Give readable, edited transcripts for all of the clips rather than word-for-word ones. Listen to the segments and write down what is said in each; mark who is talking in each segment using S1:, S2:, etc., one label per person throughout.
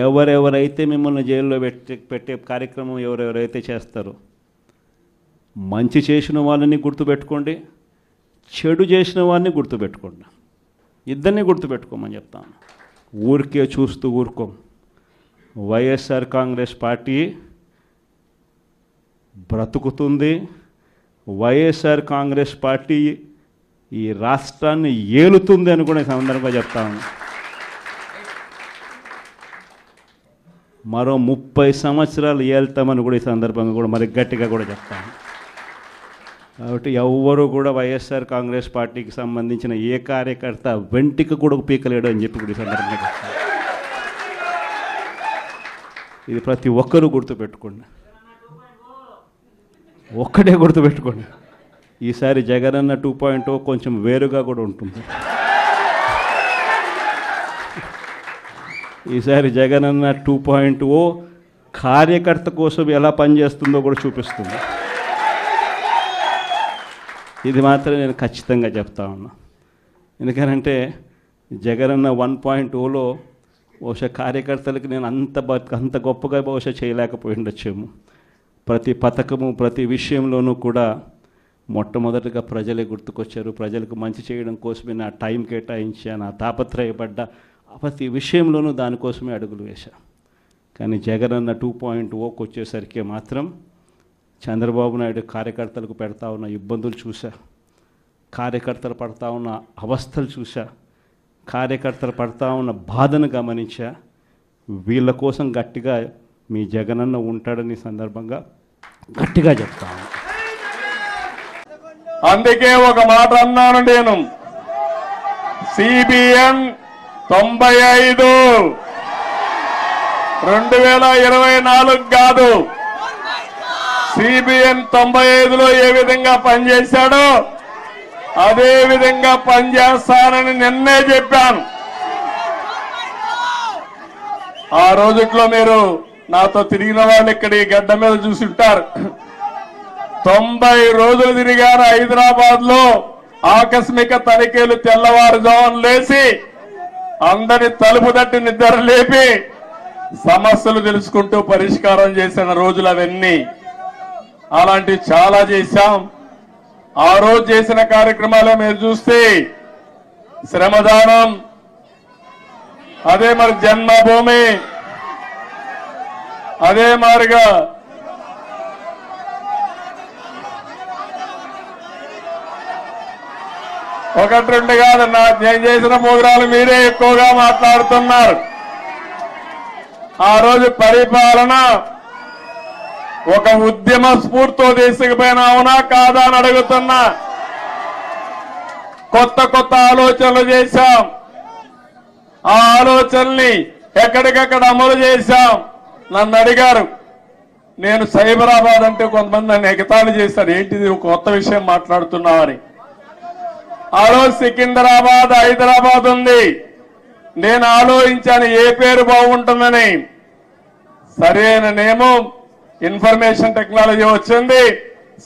S1: ఎవరెవరైతే మిమ్మల్ని జైల్లో పెట్టే కార్యక్రమం ఎవరెవరైతే చేస్తారో మంచి చేసిన వాళ్ళని గుర్తుపెట్టుకోండి, చెడు చేసిన వారిని గుర్తుపెట్టుకోండి. ఇద్దరిని గుర్తుపెట్టుకోమని చెప్తాను. ఊరికే చూస్తూ ఊరుకోం. వైఎస్ఆర్ కాంగ్రెస్ పార్టీ బ్రతుకుతుంది. వైఎస్ఆర్ కాంగ్రెస్ పార్టీ ఈ రాష్ట్రాన్ని ఏలుతుంది అని కూడా సందర్భంగా చెప్తాను. మరో 30 సంవత్సరాలు ఏళ్తామని కూడా ఈ సందర్భంగా కూడా మరి గట్టిగా కూడా చెప్తాను. కాబట్టి ఎవ్వరూ కూడా వైఎస్ఆర్ కాంగ్రెస్ పార్టీకి సంబంధించిన ఏ కార్యకర్త వెంటికి కూడా పీకలేడు అని చెప్పి కూడా ఈ సందర్భంగా చెప్తాను. ఇది ప్రతి ఒక్కరూ గుర్తుపెట్టుకోండి, ఒక్కటే గుర్తుపెట్టుకోండి. ఈసారి జగనన్న 2.0 కొంచెం వేరుగా కూడా ఉంటుంది. ఈసారి జగనన్న 2.0 కార్యకర్త కోసం ఎలా పనిచేస్తుందో కూడా చూపిస్తుంది. ఇది మాత్రం నేను ఖచ్చితంగా చెప్తా ఉన్నా. ఎందుకనంటే జగనన్న 1.0లో బహుశా కార్యకర్తలకు నేను అంత గొప్పగా బహుశా చేయలేకపోయి ఉండొచ్చేమో. ప్రతి పథకము ప్రతి విషయంలోనూ కూడా మొట్టమొదటిగా ప్రజలే గుర్తుకొచ్చారు. ప్రజలకు మంచి చేయడం కోసమే నా టైం కేటాయించా, నా తాపత్రయపడ్డా, ప్రతి విషయంలోనూ దానికోసమే అడుగులు వేశా. కానీ జగనన్న 2.0కి వచ్చేసరికి మాత్రం చంద్రబాబు నాయుడు కార్యకర్తలకు పెడతా ఉన్న ఇబ్బందులు చూసా, కార్యకర్తలు పడతా ఉన్న అవస్థలు చూసా, కార్యకర్తలు పడతా ఉన్న బాధను గమనించా. వీళ్ళ కోసం గట్టిగా మీ జగనన్న ఉంటాడని సందర్భంగా గట్టిగా చెప్తాను.
S2: అందుకే ఒక మాట అన్నాను నేను, సిబిఎన్ 95 2024 కాదు, సిబిఎన్ 95లో ఏ విధంగా పనిచేశాడో అదే విధంగా పనిచేస్తానని నిన్నే చెప్పాను. ఆ రోజుట్లో మీరు నాతో తిరిగిన వాళ్ళు ఇక్కడ ఈ గడ్డ మీద చూసింటారు. 90 రోజులు తిరిగాను హైదరాబాద్ లో. ఆకస్మిక తనిఖీలు తెల్లవారుజామున లేచి అందరి తలుపు తట్టి నిద్ర లేపి సమస్యలు తెలుసుకుంటూ పరిష్కారం చేసిన రోజులు అవన్నీ. అలాంటివి చాలా చేశాం. ఆ రోజు చేసిన కార్యక్రమాలే మీరు చూస్తే శ్రమదానం, అదే మరి జన్మభూమి, అదే మారిగా ఒకటి రెండు కాదు, నేను చేసిన ప్రోగ్రాలు మీరే ఎక్కువగా మాట్లాడుతున్నారు. ఆ రోజు పరిపాలన ఒక ఉద్యమ స్ఫూర్తితో తీసుకుపోయినా అవునా కాదా అని అడుగుతున్నా. కొత్త కొత్త ఆలోచనలు చేశాం. ఆ ఆలోచనల్ని ఎక్కడికక్కడ అమలు చేశాం. నన్ను అడిగారు, నేను సైబరాబాద్ అంటే కొంతమంది నన్ను ఎగతాళి చేశారు, ఏంటిది ఒక కొత్త విషయం మాట్లాడుతున్నామని. ఆ రోజు సికింద్రాబాద్ హైదరాబాద్ ఉంది. నేను ఆలోచించాను ఏ పేరు బాగుంటుందని. సరైన నేమో ఇన్ఫర్మేషన్ టెక్నాలజీ వచ్చింది,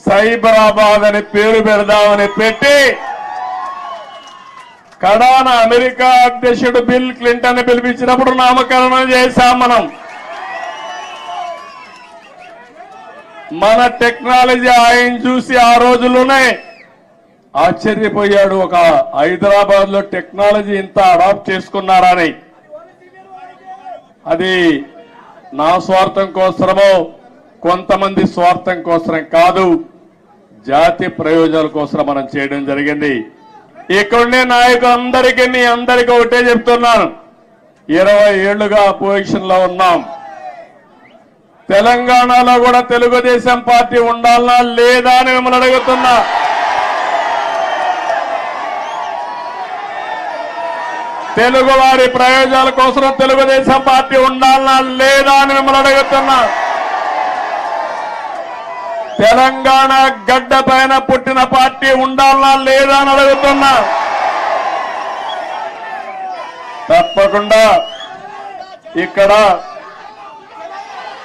S2: సైబరాబాద్ అని పేరు పెడదామని పెట్టి కడాన అమెరికా అధ్యక్షుడు బిల్ క్లింటన్ పిలిపించినప్పుడు నామకరణం చేశాం మనం. మన టెక్నాలజీ ఆయన చూసి ఆ రోజుల్లోనే ఆశ్చర్యపోయాడు, ఒక హైదరాబాద్ లో టెక్నాలజీ ఇంత అడాప్ట్ చేసుకున్నారని. అది నా స్వార్థం కోసమో కొంతమంది స్వార్థం కోసం కాదు, జాతి ప్రయోజనాల కోసం మనం చేయడం జరిగింది. ఇక్కడుండే నాయకులందరికీ మీ అందరికీ ఒకటే చెప్తున్నాను, 20 ఏళ్లుగా అపోజిషన్ లో ఉన్నాం. తెలంగాణలో కూడా తెలుగుదేశం పార్టీ ఉండాలనా లేదా అని మిమ్మల్ని అడుగుతున్నా. తెలుగు వారి ప్రయోజనాల కోసం తెలుగుదేశం పార్టీ ఉండాలనా లేదా అని మిమ్మల్ని అడుగుతున్నా. తెలంగాణ గడ్డ పైన పుట్టిన పార్టీ ఉండాలనా లేదా అని అడుగుతున్నా. తప్పకుండా ఇక్కడ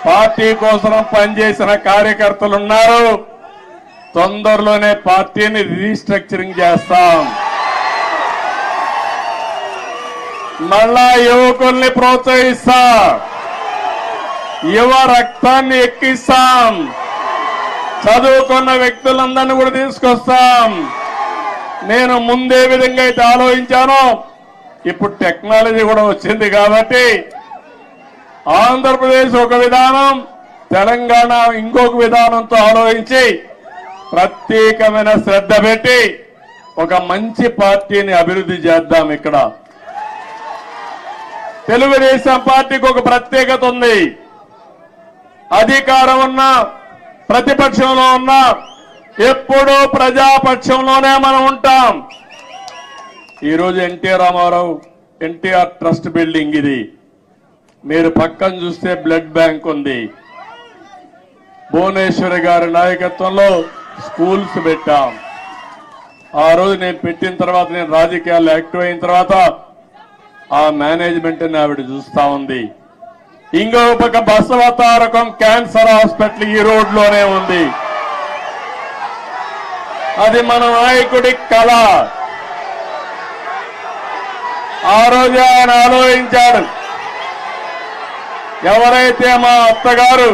S2: పార్టీ కోసం పనిచేసిన కార్యకర్తలు ఉన్నారు. తొందరలోనే పార్టీని రీస్ట్రక్చరింగ్ చేస్తాం. మళ్ళా యువకుల్ని ప్రోత్సహిస్తాం. యువ రక్తాన్ని ఎక్కిస్తాం, చదువుకున్న వ్యక్తులందరినీ కూడా తీసుకొస్తాం. నేను ముందే విధంగా అయితే ఆలోచించానో ఇప్పుడు టెక్నాలజీ కూడా వచ్చింది కాబట్టి ఆంధ్రప్రదేశ్ ఒక విధానం, తెలంగాణ ఇంకొక విధానంతో ఆలోచించి ప్రత్యేకమైన శ్రద్ధ పెట్టి ఒక మంచి పార్టీని అభివృద్ధి చేద్దాం. ఇక్కడ తెలుగుదేశం పార్టీకి ఒక ప్రత్యేకత ఉంది. అధికారం ఉన్నా ప్రతిపక్షంలో ఉన్నా ఎప్పుడూ ప్రజాపక్షంలోనే మనం ఉంటాం. ఈరోజు ఎన్టీఆర్ రామారావు ఎన్టీఆర్ ట్రస్ట్ బిల్డింగ్ ఇది. మీరు పక్కన చూస్తే బ్లడ్ బ్యాంక్ ఉంది. భువనేశ్వరి గారి నాయకత్వంలో స్కూల్స్ పెట్టాం. ఆ రోజు నేను పెట్టిన తర్వాత, నేను రాజకీయాల్లో యాక్టివ్ అయిన తర్వాత ఆ మేనేజ్మెంట్ ని ఆవిడ చూస్తా ఉంది. ఇంకో పక్క బసవతారకం క్యాన్సర్ హాస్పిటల్ ఈ రోడ్లోనే ఉంది. అది మన నాయకుడి కళ. ఆ రోజు ఆయన ఆలోచించాడు, ఎవరైతే మా అత్తగారు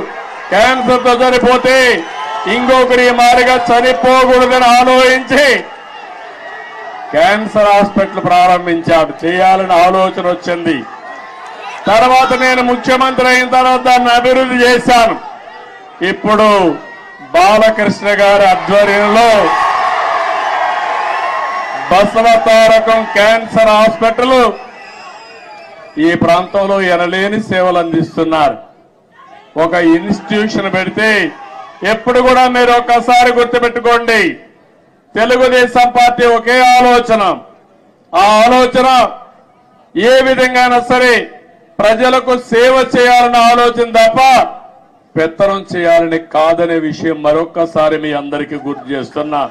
S2: క్యాన్సర్ తో చనిపోతే ఇంకొకరి మారిగా చనిపోకూడదని ఆలోచించి క్యాన్సర్ హాస్పిటల్ ప్రారంభించాడు. చేయాలని ఆలోచన వచ్చింది. తర్వాత నేను ముఖ్యమంత్రి అయిన తర్వాత దాన్ని అభివృద్ధి చేశాను. ఇప్పుడు బాలకృష్ణ గారి ఆధ్వర్యంలో బసవతారకం క్యాన్సర్ హాస్పిటల్ ఈ ప్రాంతంలో ఎనలేని సేవలు అందిస్తున్నారు. ఒక ఇన్స్టిట్యూషన్ పెడితే ఎప్పుడు కూడా మీరు ఒక్కసారి గుర్తుపెట్టుకోండి, తెలుగుదేశం పార్టీ ఒకే ఆలోచన. ఆ ఆలోచన ఏ విధంగానైనా సరే ప్రజలకు సేవ చేయాలన్న ఆలోచన తప్ప పెత్తనం చేయాలని కాదనే విషయం మరొక్కసారి మీ అందరికీ గుర్తు చేస్తున్నా.